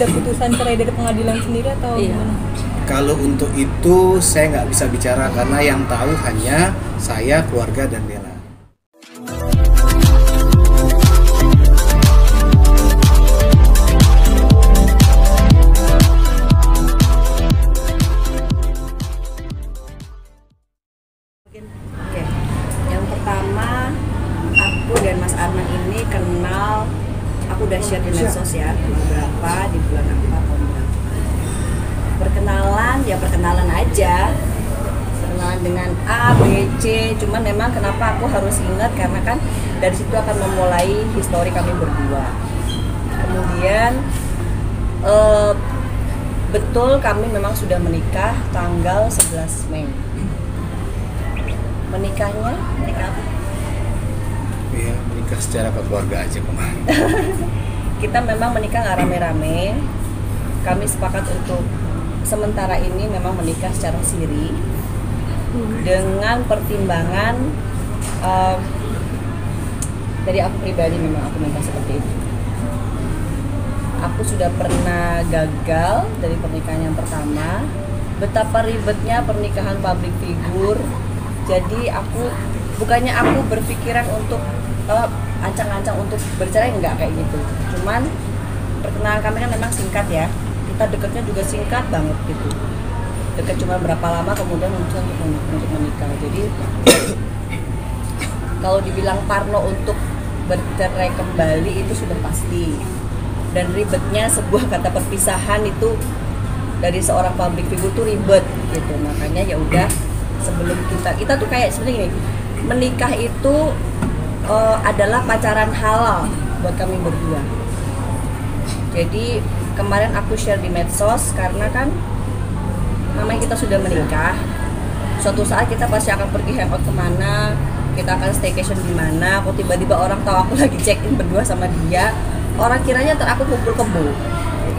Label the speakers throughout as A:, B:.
A: Ada putusan cerai dari pengadilan sendiri atau gimana?
B: Kalau untuk itu saya nggak bisa bicara karena yang tahu hanya saya, keluarga, dan Bella.
C: Oke, yang pertama aku dan Mas Arman ini kenal, aku udah share di medsos ya, beberapa di bulan apa tahun berapa. Perkenalan ya perkenalan aja, perkenalan dengan A, B, C. Cuman memang kenapa aku harus ingat karena kan dari situ akan memulai histori kami berdua. Kemudian betul kami memang sudah menikah tanggal 11 Mei. Menikah apa?
B: Iya, menikah secara keluarga aja kemarin.
C: Kita memang menikah nggak rame-rame. Kami sepakat untuk sementara ini memang menikah secara siri dengan pertimbangan dari aku pribadi, memang aku minta seperti itu. Aku sudah pernah gagal dari pernikahan yang pertama. Betapa ribetnya pernikahan public figure. Jadi bukannya aku berpikiran untuk ancang-ancang untuk bercerai, enggak kayak gitu. Cuman perkenalan kami kan memang singkat ya. Kita dekatnya juga singkat banget gitu. Dekat cuma berapa lama kemudian memutuskan untuk menikah. Jadi kalau dibilang parno untuk bercerai kembali itu sudah pasti. Dan ribetnya sebuah kata perpisahan itu dari seorang public figure tuh ribet gitu. Makanya ya udah, sebelum kita tuh kayak seperti ini, menikah itu adalah pacaran halal buat kami berdua. Jadi kemarin aku share di medsos karena kan namanya kita sudah menikah, suatu saat kita pasti akan pergi hangout kemana, kita akan staycation di mana. Kok tiba-tiba orang tahu aku lagi check in berdua sama dia, orang kiranya ntar aku kumpul kebo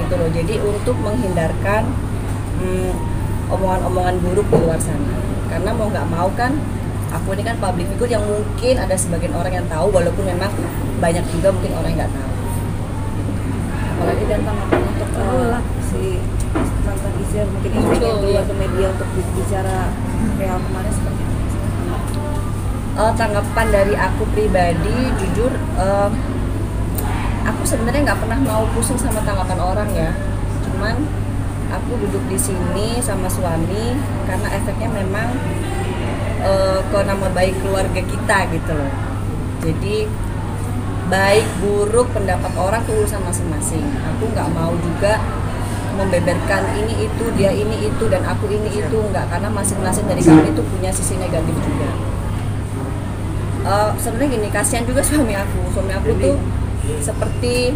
C: gitu loh. Jadi untuk menghindarkan omongan-omongan buruk di luar sana, karena mau nggak mau kan aku ini kan public figure yang mungkin ada sebagian orang yang tahu, walaupun memang banyak juga mungkin orang yang nggak tahu. Apalagi dan tanggapan untuk si mantan istri mungkin istri yang keluar ke media untuk bicara real kemarin seperti apa? Tanggapan dari aku pribadi, jujur aku sebenarnya nggak pernah mau pusing sama tanggapan orang ya. Cuman aku duduk di sini sama suami karena efeknya memang ke nama baik keluarga kita gitu loh. Jadi baik buruk pendapat orang itu urusan masing-masing. Aku nggak mau juga membeberkan ini itu, dia ini itu, dan aku ini itu, nggak, karena masing-masing dari kami itu punya sisi negatif juga. Sebenarnya gini, kasihan juga suami aku tuh seperti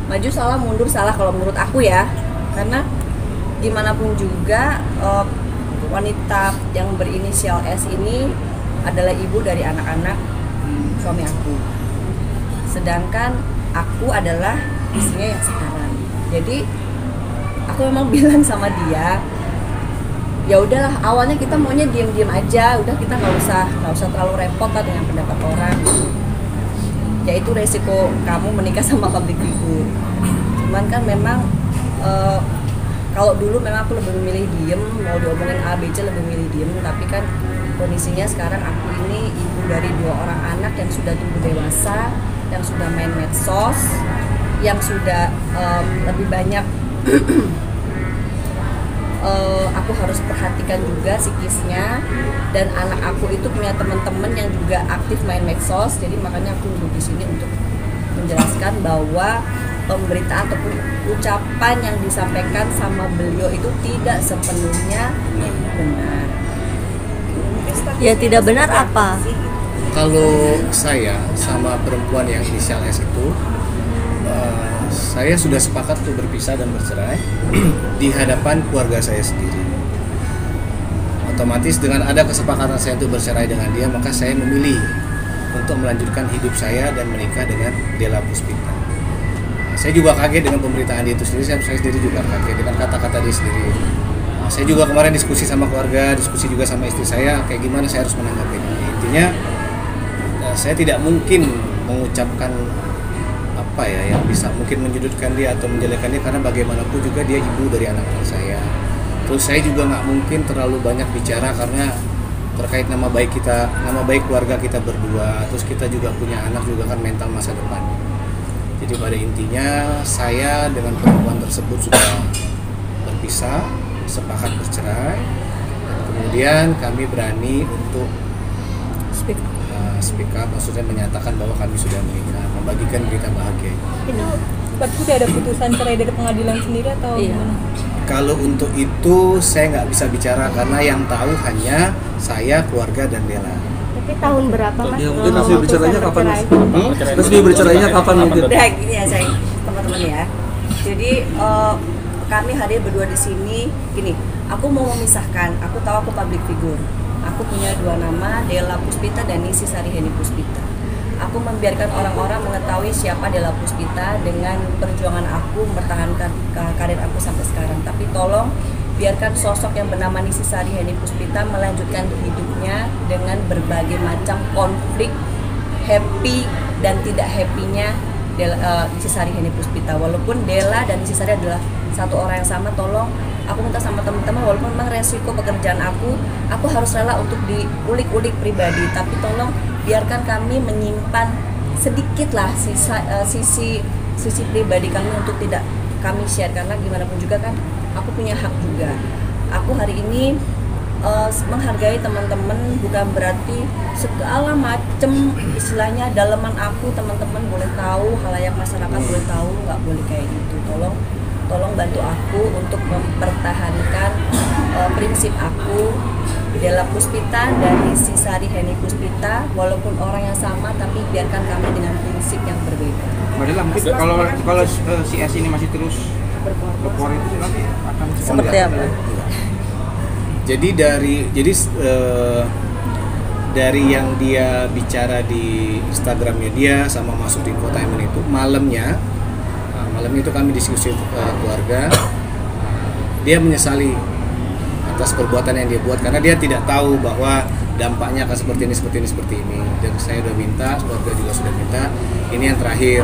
C: maju salah mundur salah kalau menurut aku ya, karena gimana pun juga wanita yang berinisial S ini adalah ibu dari anak-anak suami aku, sedangkan aku adalah istrinya yang sekarang. Jadi aku memang bilang sama dia, ya udahlah, awalnya kita maunya diam-diam aja, udah kita nggak usah terlalu repot lah dengan pendapat orang. Yaitu resiko kamu menikah sama public figure. Cuman kan memang kalau dulu memang aku lebih memilih diem, mau diomongin A, B, C lebih memilih diem. Tapi kan kondisinya sekarang aku ini ibu dari 2 orang anak yang sudah tumbuh dewasa, yang sudah main medsos, yang sudah lebih banyak aku harus perhatikan juga psikisnya. Dan anak aku itu punya teman-teman yang juga aktif main medsos. Jadi makanya aku duduk di sini untuk menjelaskan bahwa pemberitaan ataupun ucapan yang disampaikan sama beliau itu tidak sepenuhnya benar.
D: Ya tidak benar apa?
B: Kalau saya sama perempuan yang inisial S itu, saya sudah sepakat untuk berpisah dan bercerai di hadapan keluarga saya sendiri. Otomatis dengan ada kesepakatan saya untuk bercerai dengan dia, maka saya memilih untuk melanjutkan hidup saya dan menikah dengan Della Puspita. Saya juga kaget dengan pemberitaan dia itu sendiri, saya sendiri juga kaget dengan kata-kata dia sendiri. Saya juga kemarin diskusi sama keluarga, diskusi juga sama istri saya, kayak gimana saya harus menanggapi ini. Intinya saya tidak mungkin mengucapkan apa ya yang bisa mungkin menyudutkan dia atau menjelekkan dia, karena bagaimanapun juga dia ibu dari anak-anak saya. Terus saya juga nggak mungkin terlalu banyak bicara karena terkait nama baik kita, nama baik keluarga kita berdua. Terus kita juga punya anak juga kan, mental masa depan. Jadi pada intinya saya dengan perempuan tersebut sudah berpisah, sepakat bercerai. Dan kemudian kami berani untuk speak up, maksudnya menyatakan bahwa kami sudah menikah, membagikan berita bahagia.
A: Itu berarti udah ada putusan cerai dari pengadilan sendiri atau gimana?
B: Kalau untuk itu saya nggak bisa bicara karena yang tahu hanya saya, keluarga, dan Dela.
E: Tapi tahun berapa Mas?
F: Ya, mungkin hasil bicaranya kapan Mas?
E: Bercerai?
F: Terus dia bicaranya kapan mungkin?
C: Udah gini ya saya teman-teman ya. Jadi kami hadir berdua di sini. Gini, aku mau memisahkan. Aku tahu aku public figure. Aku punya dua nama, Dela Puspita dan Nisi Sariheni Puspita. Aku membiarkan orang-orang mengetahui siapa Dela Puspita dengan perjuangan aku mempertahankan karir aku sampai sekarang. Tapi tolong biarkan sosok yang bernama Nisi Sariheni Puspita melanjutkan hidupnya dengan berbagai macam konflik, happy dan tidak happy-nya Nisi Sariheni Puspita. Walaupun Dela dan Nisi Sariheni adalah satu orang yang sama, tolong aku minta sama teman-teman, walaupun memang resiko pekerjaan aku harus rela untuk diulik-ulik pribadi, tapi tolong biarkan kami menyimpan sedikitlah sisi pribadi kami untuk tidak kami share, karena gimana pun juga kan aku punya hak juga. Aku hari ini menghargai teman-teman, bukan berarti segala macem istilahnya daleman aku teman-teman boleh tahu, halayak masyarakat boleh tahu, nggak boleh kayak gitu. Tolong bantu aku untuk mempertahankan prinsip aku, Dela Puspita dan Nisi Sariheni Puspita, walaupun orang yang sama tapi biarkan kami dengan prinsip yang berbeda.
G: Padahal mungkin kalau si S ini masih terus berkuar itu nanti akan
D: Seperti apa?
B: Jadi dari yang dia bicara di Instagramnya dia sama masuk di infotainment itu, malamnya itu kami diskusi keluarga. Dia menyesali atas perbuatan yang dia buat karena dia tidak tahu bahwa dampaknya akan seperti ini. Dan saya sudah minta, keluarga juga sudah minta, ini yang terakhir.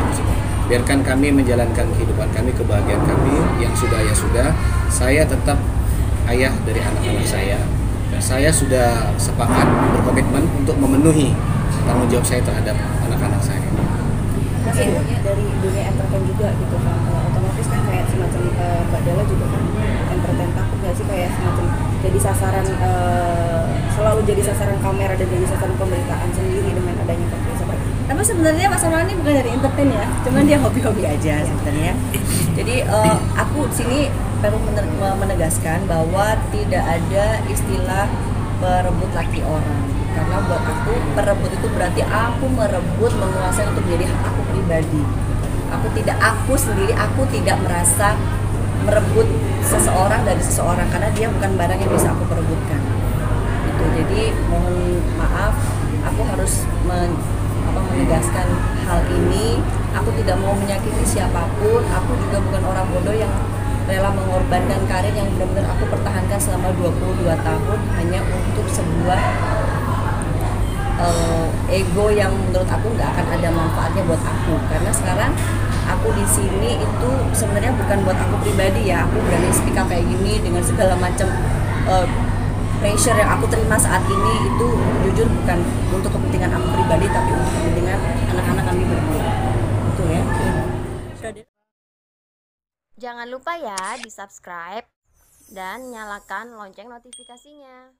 B: Biarkan kami menjalankan kehidupan kami, kebahagiaan kami, yang sudah ya sudah. Saya tetap ayah dari anak-anak saya. Dan saya sudah sepakat berkomitmen untuk memenuhi tanggung jawab saya terhadap anak-anak saya.
C: Mas ilmunya dari dunia entertain juga gitu kan, otomatis kan kayak semacam Mbak Dela juga kan entertain, takut nggak sih kayak semacam jadi sasaran selalu jadi sasaran kamera dan jadi sasaran pemberitaan sendiri dengan adanya podcast seperti ini. Tapi sebenarnya Mas Amran ini bukan dari entertain ya, cuman dia hobi-hobi aja sebenarnya. Jadi aku sini perlu menegaskan bahwa tidak ada istilah berebut laki orang. Karena buat aku, merebut itu berarti aku merebut, menguasai untuk menjadi hak aku pribadi. Aku tidak merasa merebut seseorang dari seseorang karena dia bukan barang yang bisa aku perebutkan. Gitu. Jadi mohon maaf, aku harus menegaskan hal ini. Aku tidak mau menyakiti siapapun. Aku juga bukan orang bodoh yang rela mengorbankan karir yang benar-benar aku pertahankan selama 22 tahun hanya untuk sebuah ego yang menurut aku nggak akan ada manfaatnya buat aku. Karena sekarang aku di sini itu sebenarnya bukan buat aku pribadi ya, aku berani speak up kayak gini dengan segala macam pressure yang aku terima saat ini itu jujur bukan untuk kepentingan aku pribadi tapi untuk kepentingan anak-anak kami berdua. Betul ya.
E: Jangan lupa ya di subscribe dan nyalakan lonceng notifikasinya.